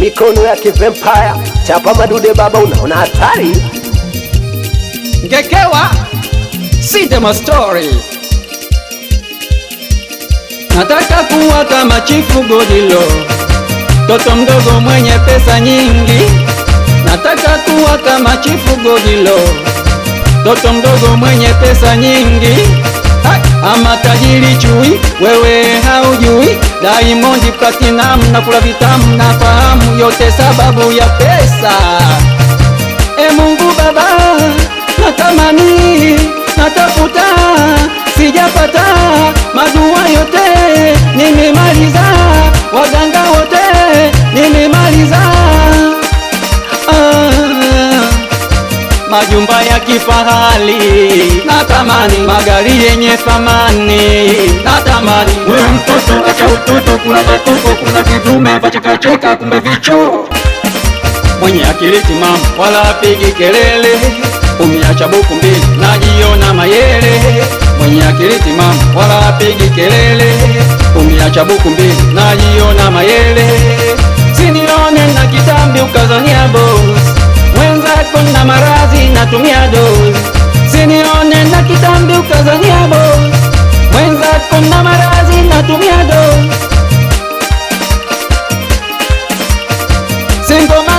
mikono ya kivampire, chapa madude baba, unaona hatari. Ngekewa Sitema Story. Nataka kuwa kama Chifu Godilo, toto mdogo mwenye pesa nyingi. Nataka kuwa kama Chifu Godilo, toto mdogo mwenye pesa nyingi. Ama tajiri chui, wewe haujui. Diamond Platinum na kula vitamu na fahamu, yote sababu ya pesa. Mungu Baba, natamani, natafuta, sijapata. Madua yote nimemaliza, waganga wote nimemaliza. Majumba ya kifahari natamani, magari yenye thamani natamani. Wewe mtoto acha utoto, kula bakoko, kuna kidume vachekacheka kumbe vicho. Mwenye akili timamu wala apigi kelele, umiacha buku mbili najiona mayele. Mwenye akili timamu wala apigi kelele, umiacha buku mbili najiona mayele. Sinione na kitambi ukazania boss, mwenzako na marazi natumia dozi. Sinione na kitambi ukazania boss, mwenzako na marazi natumia dozi. Singoma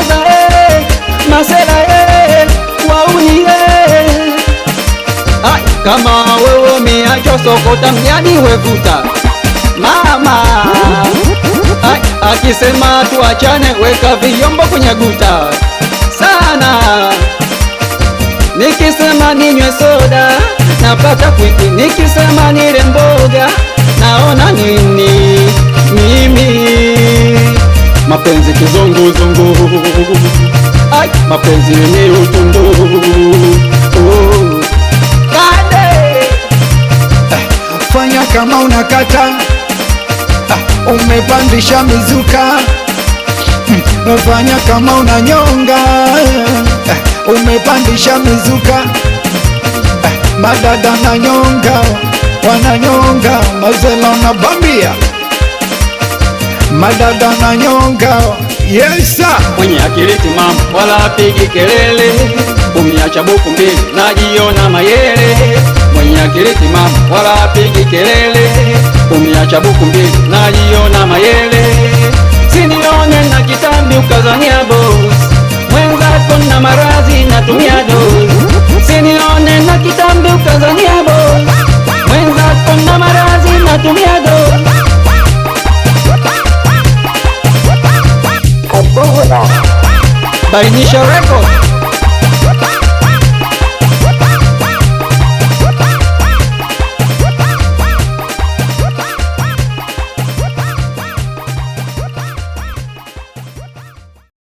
masela wauni kama wewe umeacha sokota mjani wevuta mama. Akisema tuachane, weka vyombo kwenye guta sana. Nikisema ninywe soda napata kwikwi, nikisema nile mboga naona nini mimi. Mapenzi kizunguzungu, mapenzi yenye utundu. Kade fanya kama unakata, umepandisha mizuka. Fanya kama unanyonga, umepandisha mizuka. Madada na nyonga, wananyonga, mazela na bambia. Madada na nyonga, yesa. Mwenye akili timamu wala apigi kelele, umiacha buku mbili najiona mayele. Mwenye akili timamu wala apigi kelele, umiacha buku mbili najiona mayele. Sinione na kitambi ukazania boss, mwenzako na marazi natumia dozi. Sinione na kitambi ukazania boss, mwenzako na marazi natumia dozi. Bainisha record.